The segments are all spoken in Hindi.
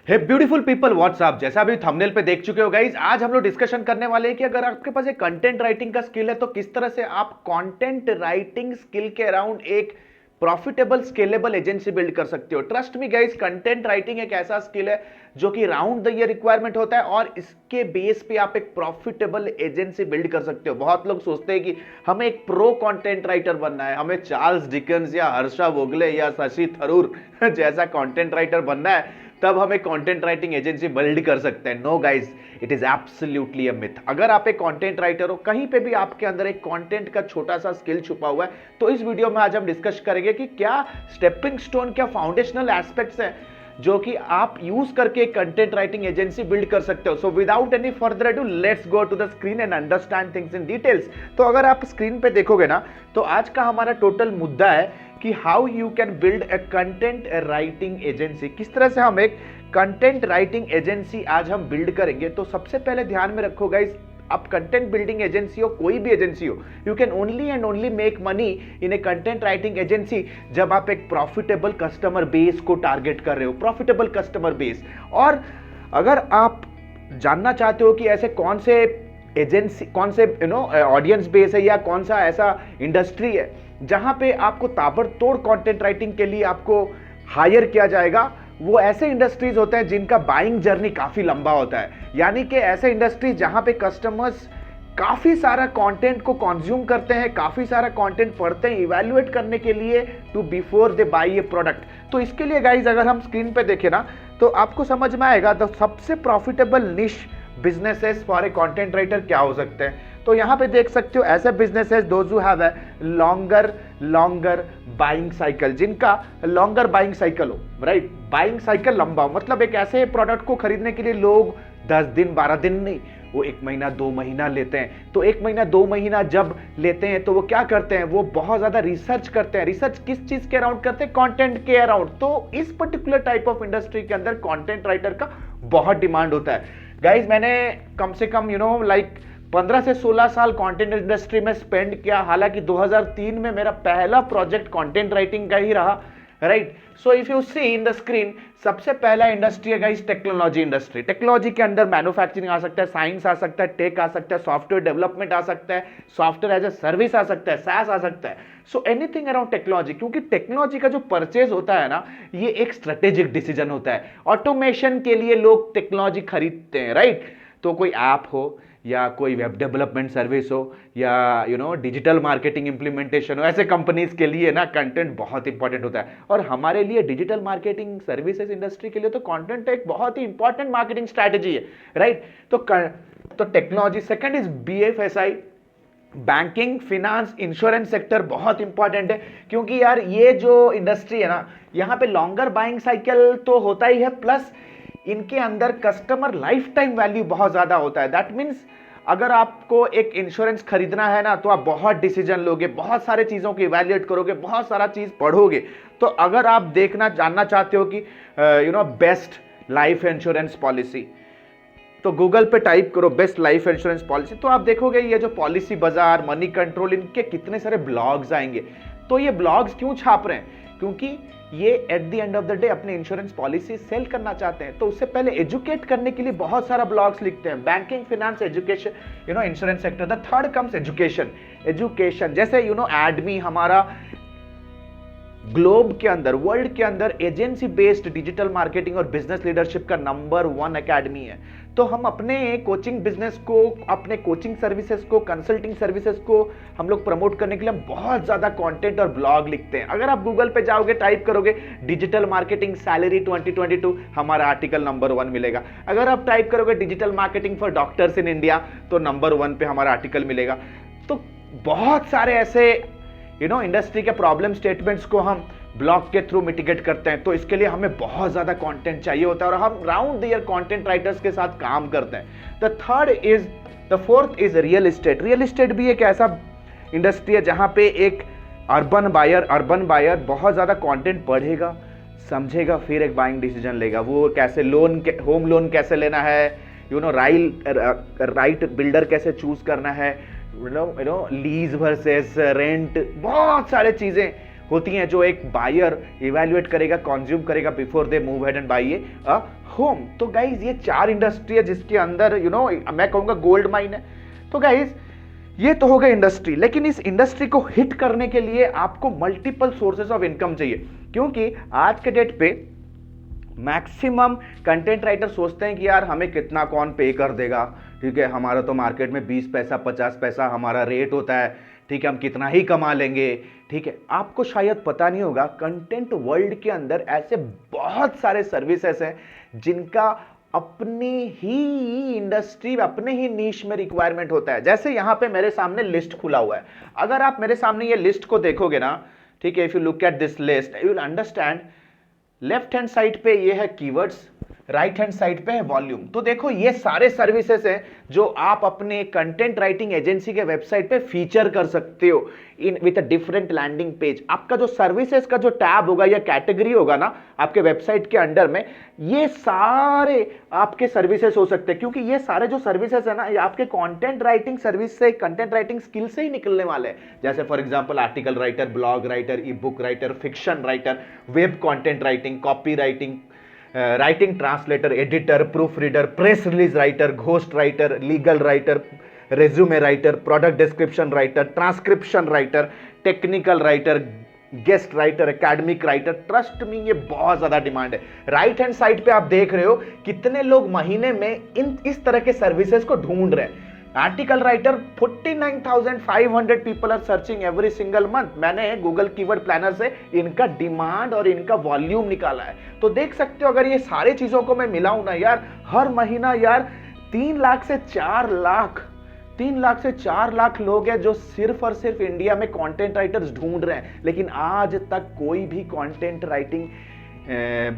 हे ब्यूटीफुल पीपल व्हाट्सअप, जैसा अभी थंबनेल पे देख चुके हो गाइज, आज हम लोग डिस्कशन करने वाले हैं कि अगर आपके पास एक कंटेंट राइटिंग का स्किल है तो किस तरह से आप कंटेंट राइटिंग स्किल के अराउंड एक प्रॉफिटेबल स्केलेबल एजेंसी बिल्ड कर सकते हो। Trust me guys, content writing एक ऐसा स्किल है जो कि राउंड द ईयर रिक्वायरमेंट होता है और इसके बेस पे आप एक प्रॉफिटेबल एजेंसी बिल्ड कर सकते हो। बहुत लोग सोचते हैं कि हमें एक प्रो कंटेंट राइटर बनना है, हमें चार्ल्स डिकेंस या हर्षा वोगले या शशि थरूर जैसा कंटेंट राइटर बनना है तब हम एक कंटेंट राइटिंग एजेंसी बिल्ड कर सकते हैं। No guys, it is absolutely a myth. अगर आप एक कंटेंट राइटर हो, कहीं पे भी आपके अंदर एक कंटेंट का छोटा सा स्किल छुपा हुआ है, तो इस वीडियो में आज हम डिस्कस करेंगे कि क्या स्टेपिंग स्टोन, क्या फाउंडेशनल एस्पेक्ट्स हैं जो कि आप यूज करके एक कंटेंट राइटिंग एजेंसी बिल्ड कर सकते हो। So without any further ado, let's go to the screen and understand things in details. तो अगर आप स्क्रीन पे देखोगे ना, तो आज का हमारा टोटल मुद्दा है कि how you can build a content writing agency. किस तरह से हम एक कंटेंट राइटिंग एजेंसी आज हम बिल्ड करेंगे। तो सबसे पहले ध्यान में रखो गाइस, आप कंटेंट बिल्डिंग एजेंसी हो, कोई भी एजेंसी हो, you can only and only make money in a content writing agency जब आप एक प्रॉफिटेबल कस्टमर बेस को टारगेट कर रहे हो, प्रॉफिटेबल कस्टमर बेस। और अगर आप जानना चाहते हो कि ऐसे कौन से एजेंसी, कौन से ऑडियंस बेस है या कौन सा ऐसा इंडस्ट्री है जहां पे आपको ताबड़तोड़ कंटेंट राइटिंग के लिए आपको हायर किया जाएगा, वो ऐसे इंडस्ट्रीज होते हैं जिनका बाइंग जर्नी काफी लंबा होता है। यानी कि ऐसे इंडस्ट्रीज जहां पे कस्टमर्स काफी सारा कंटेंट को कंज्यूम करते हैं, काफी सारा कंटेंट पढ़ते हैं इवैल्यूएट करने के लिए to before they buy a product. तो इसके लिए गाइज अगर हम स्क्रीन पे देखें ना, तो आपको समझ में आएगा द सबसे प्रॉफिटेबल निश businesses for a content writer क्या हो सकते हैं। तो यहां पे देख सकते हो ऐसे businesses those who have a longer buying cycle, जिनका लॉन्गर बाइंग साइकिल हो, राइट। बाइंग साइकिल लंबा हो मतलब एक ऐसे प्रोडक्ट को खरीदने के लिए लोग 10 दिन 12 दिन नहीं, वो 1 महीना 2 महीना लेते हैं। तो 1 महीना 2 महीना जब लेते हैं तो वो क्या करते हैं, वो बहुत ज्यादा रिसर्च करते हैं। रिसर्च किस चीज के अराउंड करते हैं? कंटेंट के अराउंड। तो इस पर्टिकुलर टाइप ऑफ इंडस्ट्री के अंदर कंटेंट राइटर का बहुत डिमांड होता है। गाइज, मैंने कम से कम 15 से 16 साल कंटेंट इंडस्ट्री में स्पेंड किया। हालांकि 2003 में मेरा पहला प्रोजेक्ट कंटेंट राइटिंग का ही रहा, right. So if you see in the screen, सबसे पहला इंडस्ट्री है गाइस टेक्नोलॉजी इंडस्ट्री। टेक्नोलॉजी के अंदर मैन्युफैक्चरिंग आ सकता है, साइंस आ सकता है, टेक आ सकता है, सॉफ्टवेयर डेवलपमेंट आ सकता है, सॉफ्टवेयर एज ए सर्विस आ सकता है, SaaS आ सकता है। सो एनीथिंग अराउंड टेक्नोलॉजी, क्योंकि टेक्नोलॉजी का जो परचेज होता है ना, ये एक स्ट्रेटेजिक डिसीजन होता है। ऑटोमेशन के लिए लोग टेक्नोलॉजी खरीदते हैं, राइट। तो कोई ऐप हो या कोई वेब डेवलपमेंट सर्विस हो या डिजिटल मार्केटिंग इंप्लीमेंटेशन हो, ऐसे कंपनीज के लिए ना कंटेंट बहुत इंपॉर्टेंट होता है। और हमारे लिए डिजिटल मार्केटिंग सर्विसेज इंडस्ट्री के लिए तो कंटेंट एक बहुत ही इंपॉर्टेंट मार्केटिंग स्ट्रैटेजी है, राइट। तो technology. Second is BFSI, banking, finance, insurance sector बहुत इंपॉर्टेंट है, क्योंकि यार ये जो इंडस्ट्री है ना, यहाँ पे लॉन्गर बाइंग साइकिल तो होता ही है, प्लस इनके अंदर कस्टमर लाइफ टाइम वैल्यू बहुत ज्यादा होता है। दैट मीन्स अगर आपको एक इंश्योरेंस खरीदना है ना, तो आप बहुत डिसीजन लोगे, बहुत सारे चीजों को इवैल्यूएट करोगे, बहुत सारा चीज पढ़ोगे। तो अगर आप जानना चाहते हो कि बेस्ट लाइफ इंश्योरेंस पॉलिसी, तो गूगल पे टाइप करो बेस्ट लाइफ इंश्योरेंस पॉलिसी, तो आप देखोगे ये जो पॉलिसी बाजार, मनी कंट्रोल, इनके कितने सारे ब्लॉग्स आएंगे। तो ये ब्लॉग्स क्यों छाप रहे हैं? क्योंकि ये at the end of the day अपने इंश्योरेंस पॉलिसी सेल करना चाहते हैं, तो उससे पहले एजुकेट करने के लिए बहुत सारा ब्लॉग्स लिखते हैं। Banking, finance, education, insurance sector. The third comes education. जैसे एडमी हमारा ग्लोब के अंदर, वर्ल्ड के अंदर एजेंसी बेस्ड डिजिटल मार्केटिंग और बिजनेस लीडरशिप का नंबर 1 एकेडमी है। तो हम अपने कोचिंग बिजनेस को, अपने कोचिंग सर्विसेज को, कंसल्टिंग सर्विसेज को हम लोग प्रमोट करने के लिए बहुत ज्यादा कंटेंट और ब्लॉग लिखते हैं। अगर आप गूगल पे जाओगे, टाइप करोगे डिजिटल मार्केटिंग सैलरी 2022, हमारा आर्टिकल नंबर 1 मिलेगा। अगर आप टाइप करोगे digital marketing for doctors in India, तो नंबर 1 पे हमारा आर्टिकल मिलेगा। तो बहुत सारे ऐसे इंडस्ट्री के प्रॉब्लम स्टेटमेंट्स को हम ब्लॉग के थ्रू मिटिगेट करते हैं। तो इसके लिए हमें बहुत ज्यादा कंटेंट चाहिए होता है और हम round the year content writers के साथ काम करते हैं। The fourth is real estate. Real estate भी एक ऐसा इंडस्ट्री है जहां पे एक अर्बन बायर बहुत ज्यादा कंटेंट पढ़ेगा, समझेगा, फिर एक बाइंग डिसीजन लेगा। वो कैसे होम लोन कैसे लेना है, राइट बिल्डर कैसे चूज करना है, लीज वर्सेस रेंट, बहुत सारे चीजें होती हैं जो एक बायर इवैल्यूएट करेगा, कंज्यूम करेगा before they move head and by a home. तो गाइज ये 4 इंडस्ट्री है जिसके अंदर मैं कहूंगा गोल्ड माइन है। तो गाइज ये तो हो गया इंडस्ट्री, लेकिन इस इंडस्ट्री को हिट करने के लिए आपको मल्टीपल सोर्सेस ऑफ इनकम चाहिए, क्योंकि आज के डेट पे मैक्सिमम कंटेंट राइटर सोचते हैं कि यार हमें कितना कौन पे कर देगा, ठीक है, हमारा तो मार्केट में 20 पैसा 50 पैसा हमारा रेट होता है, ठीक है, हम कितना ही कमा लेंगे, ठीक है। आपको शायद पता नहीं होगा कंटेंट वर्ल्ड के अंदर ऐसे बहुत सारे सर्विसेज हैं जिनका अपनी ही इंडस्ट्री, अपने ही नीश में रिक्वायरमेंट होता है। जैसे यहां पे मेरे सामने लिस्ट खुला हुआ है, अगर आप मेरे सामने ये लिस्ट को देखोगे ना, ठीक है, if you look at this list you will understand. Left hand side पे ये है कीवर्ड्स, राइट हैंड साइड पे है वॉल्यूम। तो देखो ये सारे सर्विसेज हैं जो आप अपने कंटेंट राइटिंग एजेंसी के वेबसाइट पे फीचर कर सकते हो in with a different landing page. आपका जो सर्विसेज का जो टैब होगा या कैटेगरी होगा ना आपके वेबसाइट के अंडर में, ये सारे आपके सर्विसेज हो सकते हैं, क्योंकि ये सारे जो सर्विसेज है ना ये आपके कंटेंट राइटिंग सर्विस से, कंटेंट राइटिंग स्किल से ही निकलने वाले हैं। जैसे for example article writer, blog writer, E book writer, fiction writer, web content writing, copy writing, writing translator, editor, proof reader, press release writer, ghost writer, legal writer, resume writer, product description writer, transcription writer, technical writer, guest writer, academic writer. Trust me ये बहुत ज्यादा डिमांड है। राइट हैंड साइड पे आप देख रहे हो कितने लोग महीने में इस तरह के सर्विसेज को ढूंढ रहे हैं। Article writer 49,500 people are searching every single month. मैंने गूगल कीवर्ड प्लानर से इनका डिमांड और इनका वॉल्यूम निकाला है। तो देख सकते हो अगर ये सारे चीजों को मैं मिलाऊं ना यार, हर महीना यार 3 लाख से 4 लाख लोग हैं जो सिर्फ और सिर्फ इंडिया में कंटेंट राइटर्स ढूंढ रहे हैं। लेकिन आज तक कोई भी कंटेंट राइटिंग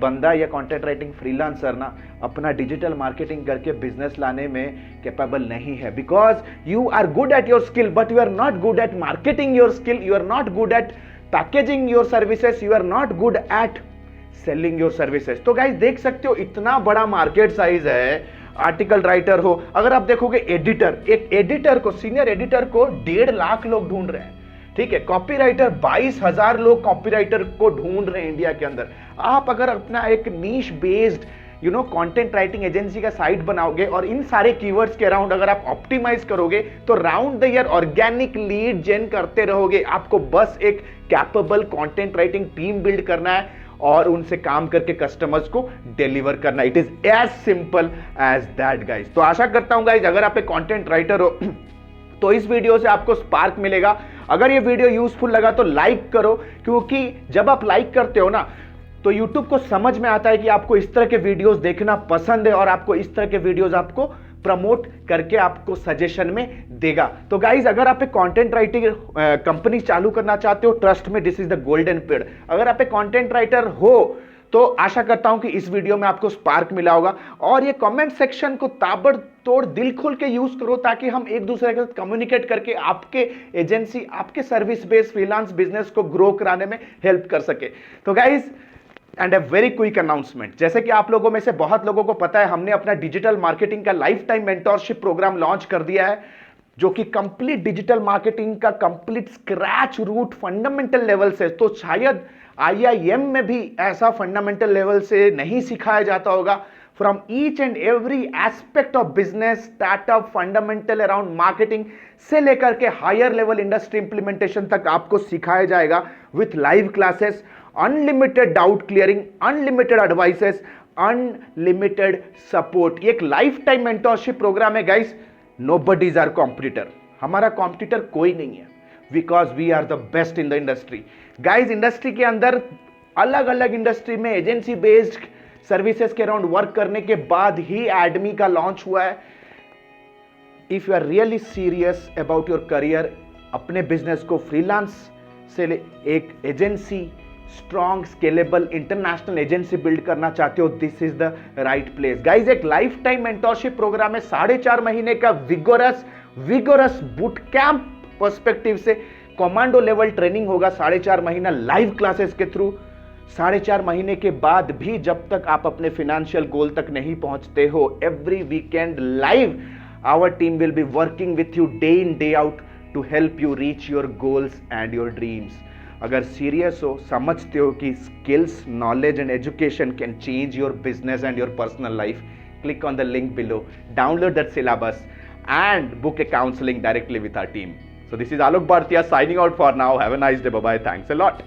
बंदा या कंटेंट राइटिंग फ्रीलांसर ना अपना डिजिटल मार्केटिंग करके बिजनेस लाने में कैपेबल नहीं है, because you are good at your skill but you are not good at marketing your skill, you are not good at packaging your services, you are not good at selling your services. तो गाइस देख सकते हो इतना बड़ा मार्केट साइज है। आर्टिकल राइटर हो, अगर आप देखोगे एडिटर, एक एडिटर को, सीनियर एडिटर को 1.5 लाख लोग ढूंढ रहे हैं, ठीक है। कॉपीराइटर 22,000 लोग कॉपीराइटर को ढूंढ रहे हैं इंडिया के अंदर। आप अगर अपना एक नीश बेस्ड कंटेंट राइटिंग एजेंसी का साइट बनाओगे और इन सारे कीवर्ड्स के अराउंड अगर आप ऑप्टिमाइज करोगे तो round the year organic lead gen करते रहोगे। आपको बस एक capable content writing team build करना है और उनसे काम करके कस्टमर्स को डिलीवर करना। It is as simple as that guys. तो आशा करता हूं गाइज अगर आप एक कंटेंट राइटर हो तो इस वीडियो से आपको स्पार्क मिलेगा। अगर ये वीडियो यूजफुल लगा तो लाइक करो, क्योंकि जब आप लाइक करते हो ना तो YouTube को समझ में आता है कि आपको इस तरह के वीडियोस देखना पसंद है और आपको इस तरह के वीडियोस आपको प्रमोट करके आपको सजेशन में देगा। तो गाइज अगर आप एक कंटेंट राइटिंग कंपनी चालू करना चाहते हो, ट्रस्ट में this is the golden period. अगर आप एक कंटेंट राइटर हो तो आशा करता हूं कि इस वीडियो में आपको स्पार्क मिला होगा और ये कमेंट सेक्शन को ताबड़तोड़ दिल खोल के यूज करो ताकि हम एक दूसरे के साथ कम्युनिकेट करके आपके एजेंसी, आपके सर्विस बेस्ड फ्रीलांस बिजनेस को ग्रो कराने में हेल्प कर सके। तो guys and a very quick announcement, जैसे कि आप लोगों में से बहुत लोगों को पता है हमने अपना डिजिटल मार्केटिंग का life time mentorship program launch कर दिया है, जो कि कंप्लीट डिजिटल मार्केटिंग का complete scratch root fundamental level से, तो शायद IIM में भी ऐसा फंडामेंटल लेवल से नहीं सिखाया जाता होगा। From each and every aspect of business, startup, fundamental around marketing से लेकर के हायर लेवल इंडस्ट्री इंप्लीमेंटेशन तक आपको सिखाया जाएगा with live classes, unlimited doubt clearing, unlimited advices, unlimited support. ये एक लाइफ टाइम मेंटोरशिप प्रोग्राम है guys. Nobody is our competitor, हमारा कॉम्पिटिटर कोई नहीं है, because we are the best in the industry. Guys industry के अंदर अलग अलग इंडस्ट्री में एजेंसी बेस्ड सर्विसेज के अराउंड वर्क करने के बाद ही एडमी का लॉन्च हुआ है। If you are really serious about your career, अपने बिजनेस को फ्रीलांस से एक agency, strong scalable international agency build करना चाहते हो, this is the right place. Guys एक लाइफ टाइम मेंटोरशिप प्रोग्राम है, 4.5 महीने का विगोरस बूट कैंप पर्सपेक्टिव से कमांडो लेवल ट्रेनिंग होगा 4.5 महीना लाइव क्लासेस के थ्रू। 4.5 महीने के बाद भी जब तक आप अपने फाइनेंशियल गोल तक नहीं पहुंचते हो, every weekend live our team will be working with you day in day out to help you reach your goals and your dreams. अगर सीरियस हो, समझते हो कि skills, knowledge and education can change your business and your personal life, click on the link below, download that syllabus and book a counseling directly with our team. So this is Alok Bhartia signing out for now. Have a nice day. Bye bye. Thanks a lot.